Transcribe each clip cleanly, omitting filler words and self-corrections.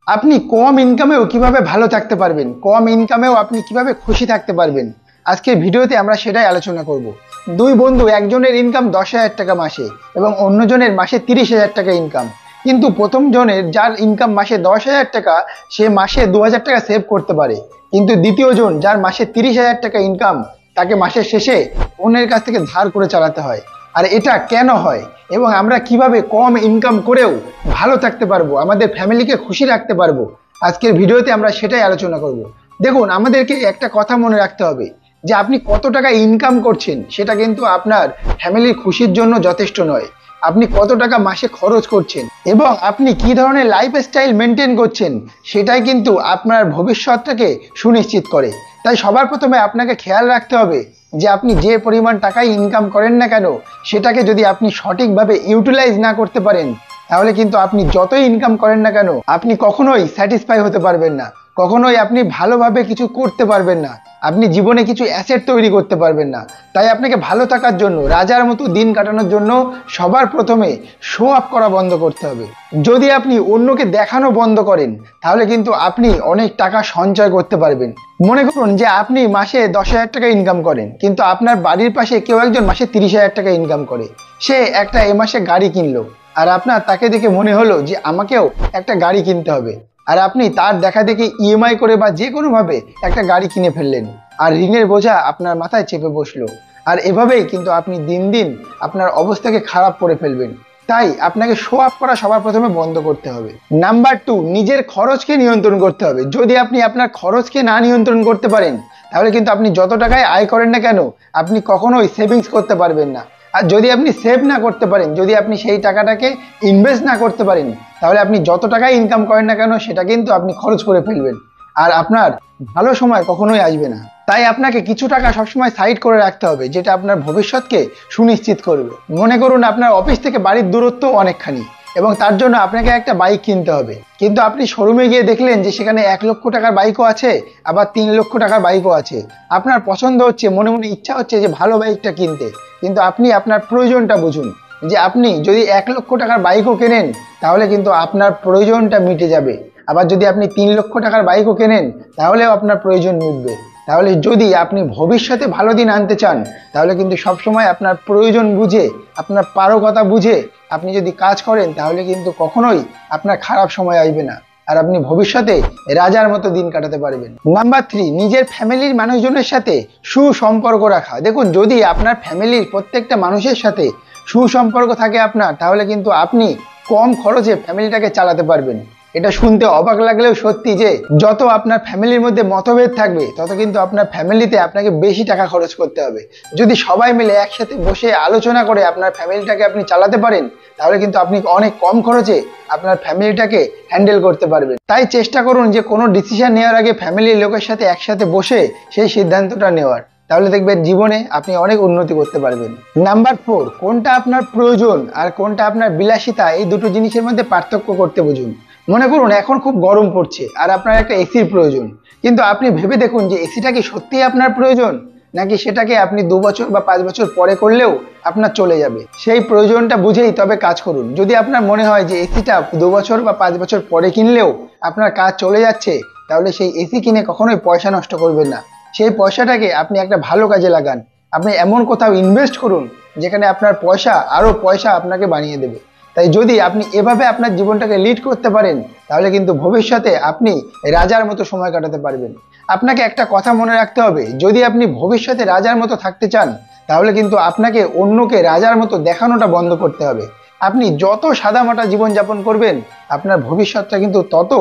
আপনি কম ইনকামেও কিভাবে ভালো থাকতে পারবেন, কম ইনকামেও আপনি কিভাবে খুশি থাকতে পারবেন, আজকের ভিডিওতে আমরা সেটাই আলোচনা করব। দুই বন্ধু, একজনের ইনকাম 10,000 টাকা মাসে এবং অন্যজনের মাসে 30,000 টাকা ইনকাম। কিন্তু প্রথম জনের, যার ইনকাম মাসে 10,000 টাকা, সে মাসে 2,000 টাকা সেভ করতে পারে। কিন্তু দ্বিতীয় জন, যার মাসে 30,000 টাকা ইনকাম, তাকে মাসের শেষে অন্যের কাছ থেকে ধার করে চালাতে হয়। আর এটা কেন হয় এবং আমরা কিভাবে কম ইনকাম করেও ভালো থাকতে পারবো, আমাদের ফ্যামিলিকে খুশি রাখতে পারবো, আজকের ভিডিওতে আমরা সেটাই আলোচনা করব। দেখুন, আমাদেরকে একটা কথা মনে রাখতে হবে যে আপনি কত টাকা ইনকাম করছেন সেটা কিন্তু আপনার ফ্যামিলির খুশির জন্য যথেষ্ট নয়। আপনি কত টাকা মাসে খরচ করছেন এবং আপনি কি ধরনের লাইফস্টাইল মেনটেন করছেন সেটাই কিন্তু আপনার ভবিষ্যৎটাকে সুনিশ্চিত করে। তাই সবার প্রথমে আপনাকে খেয়াল রাখতে হবে যে আপনি যে পরিমাণ টাকাই ইনকাম করেন না কেন, সেটাকে যদি আপনি সঠিকভাবে ইউটিলাইজ না করতে পারেন, তাহলে কিন্তু আপনি যতই ইনকাম করেন না কেন, আপনি কখনোই স্যাটিসফাই হতে পারবেন না, কখনোই আপনি ভালোভাবে কিছু করতে পারবেন না, আপনি জীবনে কিছু অ্যাসেট তৈরি করতে পারবেন না। তাই আপনাকে ভালো থাকার জন্য, রাজার মতো দিন কাটানোর জন্য সবার প্রথমে শো আপ করা বন্ধ করতে হবে। যদি আপনি অন্যকে দেখানো বন্ধ করেন, তাহলে কিন্তু আপনি অনেক টাকা সঞ্চয় করতে পারবেন। মনে করুন যে আপনি মাসে 10,000 টাকা ইনকাম করেন, কিন্তু আপনার বাড়ির পাশে কেউ একজন মাসে 30,000 টাকা ইনকাম করে। সে একটা এ মাসে গাড়ি কিনলো, আর আপনার তাকে দেখে মনে হলো যে আমাকেও একটা গাড়ি কিনতে হবে। আর আপনি তার দেখা দেখে ইএমআই করে বা যে কোনোভাবে একটা গাড়ি কিনে ফেললেন, আর ঋণের বোঝা আপনার মাথায় চেপে বসলো। আর এভাবেই কিন্তু আপনি দিন দিন আপনার অবস্থাকে খারাপ করে ফেলবেন। তাই আপনাকে শো আপ করা সবার প্রথমে বন্ধ করতে হবে। নাম্বার 2, নিজের খরচকে নিয়ন্ত্রণ করতে হবে। যদি আপনি আপনার খরচকে না নিয়ন্ত্রণ করতে পারেন, তাহলে কিন্তু আপনি যত টাকায় আয় করেন না কেন, আপনি কখনোই সেভিংস করতে পারবেন না। আর যদি আপনি সেভ না করতে পারেন, যদি আপনি সেই টাকাটাকে ইনভেস্ট না করতে পারেন, তাহলে আপনি যত টাকাই ইনকাম করেন না কেন, সেটা কিন্তু আপনি খরচ করে ফেলবেন। আর আপনার ভালো সময় কখনোই আসবে না। তাই আপনাকে কিছু টাকা সবসময় সাইড করে রাখতে হবে, যেটা আপনার ভবিষ্যৎকে সুনিশ্চিত করবে। মনে করুন আপনার অফিস থেকে বাড়ির দূরত্ব অনেকখানি এবং তার জন্য আপনাকে একটা বাইক কিনতে হবে। কিন্তু আপনি শোরুমে গিয়ে দেখলেন যে সেখানে 1,00,000 টাকার বাইকও আছে, আবার 3,00,000 টাকার বাইকও আছে। আপনার পছন্দ হচ্ছে, মনে মনে ইচ্ছা হচ্ছে যে ভালো বাইকটা কিনতে, কিন্তু আপনি আপনার প্রয়োজনটা বুঝুন। যে আপনি যদি 1,00,000 টাকার বাইকও কেনেন, তাহলে কিন্তু আপনার প্রয়োজনটা মিটে যাবে। আবার যদি আপনি 3,00,000 টাকার বাইকও কেনেন, তাহলেও আপনার প্রয়োজন মিটবে। তাহলে যদি আপনি ভবিষ্যতে ভালো দিন আনতে চান, তাহলে কিন্তু সবসময় আপনার প্রয়োজন বুঝে, আপনার পারকতা বুঝে আপনি যদি কাজ করেন, তাহলে কিন্তু কখনোই আপনার খারাপ সময় আসবে না, আর আপনি ভবিষ্যতে রাজার মতো দিন কাটাতে পারবেন। নাম্বার 3, নিজের ফ্যামিলির মানুষজনের সাথে সুসম্পর্ক রাখা। দেখুন, যদি আপনার ফ্যামিলির প্রত্যেকটা মানুষের সাথে সুসম্পর্ক থাকে আপনার, তাহলে কিন্তু আপনি কম খরচে ফ্যামিলিটাকে চালাতে পারবেন। এটা শুনতে অবাক লাগলেও সত্যি যে যত আপনার ফ্যামিলির মধ্যে মতভেদ থাকবে, তত কিন্তু আপনার ফ্যামিলিতে আপনাকে বেশি টাকা খরচ করতে হবে। যদি সবাই মিলে একসাথে বসে আলোচনা করে আপনার ফ্যামিলিটাকে আপনি চালাতে পারেন, তাহলে কিন্তু আপনি অনেক কম খরচে আপনার ফ্যামিলিটাকে হ্যান্ডেল করতে পারবেন। তাই চেষ্টা করুন যে কোনো ডিসিশন নেওয়ার আগে ফ্যামিলির লোকের সাথে একসাথে বসে সেই সিদ্ধান্তটা নেওয়ার। তাহলে দেখবেন জীবনে আপনি অনেক উন্নতি করতে পারবেন। নাম্বার 4, কোনটা আপনার প্রয়োজন আর কোনটা আপনার বিলাসিতা, এই দুটো জিনিসের মধ্যে পার্থক্য করতে বুঝুন। মনে করুন এখন খুব গরম পড়ছে আর আপনার একটা এসির প্রয়োজন, কিন্তু আপনি ভেবে দেখুন যে এসিটা কি সত্যিই আপনার প্রয়োজন, নাকি সেটাকে আপনি 2 বছর বা 5 বছর পরে করলেও আপনার চলে যাবে। সেই প্রয়োজনটা বুঝেই তবে কাজ করুন। যদি আপনার মনে হয় যে এসিটা 2 বছর বা 5 বছর পরে কিনলেও আপনার কাজ চলে যাচ্ছে, তাহলে সেই এসি কিনে কখনোই পয়সা নষ্ট করবেন না। সেই পয়সাটাকে আপনি একটা ভালো কাজে লাগান। আপনি এমন কোথাও ইনভেস্ট করুন যেখানে আপনার পয়সা আরো পয়সা আপনাকে বানিয়ে দেবে। তাই যদি আপনি এভাবে আপনার জীবনটাকে লিড করতে পারেন, তাহলে কিন্তু ভবিষ্যতে আপনি রাজার মতো সময় কাটাতে পারবেন। আপনাকে একটা কথা মনে রাখতে হবে, যদি আপনি ভবিষ্যতে রাজার মতো থাকতে চান, তাহলে কিন্তু আপনাকে অন্যকে রাজার মতো দেখানোটা বন্ধ করতে হবে। আপনি যত সাদামাটা জীবনযাপন করবেন, আপনার ভবিষ্যৎটা কিন্তু তত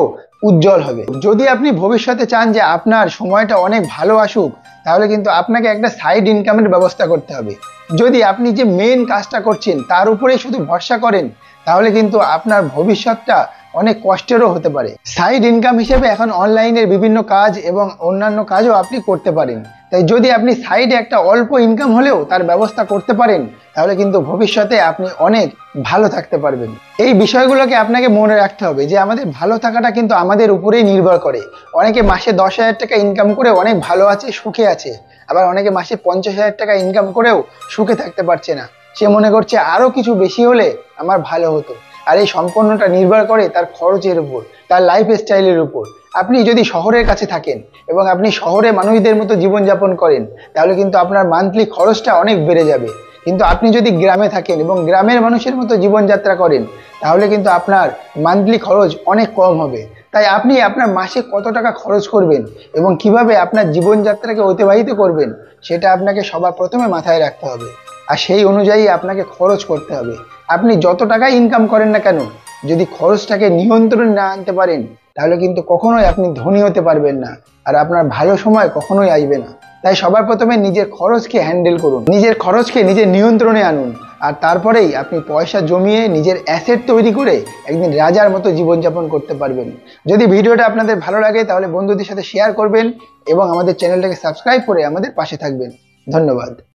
উজ্জ্বল হবে। যদি আপনি ভবিষ্যতে চান যে আপনার সময়টা অনেক ভালো আসুক, তাহলে কিন্তু আপনাকে একটা সাইড ইনকামের ব্যবস্থা করতে হবে। যদি আপনি যে মেন কাজটা করছেন তার উপরেই শুধু ভরসা করেন, তাহলে কিন্তু আপনার ভবিষ্যৎটা অনেক কষ্টেরও হতে পারে। সাইড ইনকাম হিসেবে এখন অনলাইনের বিভিন্ন কাজ এবং অন্যান্য কাজও আপনি করতে পারেন। তাই যদি আপনি সাইডে একটা অল্প ইনকাম হলেও তার ব্যবস্থা করতে পারেন, তাহলে কিন্তু ভবিষ্যতে আপনি অনেক ভালো থাকতে পারবেন। এই বিষয়গুলোকে আপনাকে মনে রাখতে হবে যে আমাদের ভালো থাকাটা কিন্তু আমাদের উপরেই নির্ভর করে। অনেকে মাসে 10,000 টাকা ইনকাম করে অনেক ভালো আছে, সুখে আছে। আবার অনেকে মাসে 50,000 টাকা ইনকাম করেও সুখে থাকতে পারছে না। সে মনে করছে আরো কিছু বেশি হলে আমার ভালো হতো। আর এই সম্পূর্ণটা নির্ভর করে তার খরচের উপর, তার লাইফ স্টাইলের উপর। আপনি যদি শহরের কাছে থাকেন এবং আপনি শহরে মানুষদের মতো জীবনযাপন করেন, তাহলে কিন্তু আপনার মান্থলি খরচটা অনেক বেড়ে যাবে। কিন্তু আপনি যদি গ্রামে থাকেন এবং গ্রামের মানুষের মতো জীবনযাত্রা করেন, তাহলে কিন্তু আপনার মান্থলি খরচ অনেক কম হবে। তাই আপনি আপনার মাসে কত টাকা খরচ করবেন এবং কিভাবে আপনার জীবনযাত্রাকে অতিবাহিত করবেন, সেটা আপনাকে সবার প্রথমে মাথায় রাখতে হবে। আর সেই অনুযায়ী আপনাকে খরচ করতে হবে। আপনি যত টাকা ইনকাম করেন না কেন, যদি খরচটাকে নিয়ন্ত্রণে না আনতে পারেন, তাহলে কিন্তু কখনোই আপনি ধনী হতে পারবেন না, আর আপনার ভালো সময় কখনোই আসবে না। তাই সবার প্রথমে নিজের খরচকে হ্যান্ডেল করুন, নিজের খরচকে নিজের নিয়ন্ত্রণে আনুন, আর তারপরেই আপনি পয়সা জমিয়ে নিজের অ্যাসেট তৈরি করে একদিন রাজার মতো জীবনযাপন করতে পারবেন। যদি ভিডিওটা আপনাদের ভালো লাগে তাহলে বন্ধুদের সাথে শেয়ার করবেন এবং আমাদের চ্যানেলটাকে সাবস্ক্রাইব করে আমাদের পাশে থাকবেন। ধন্যবাদ।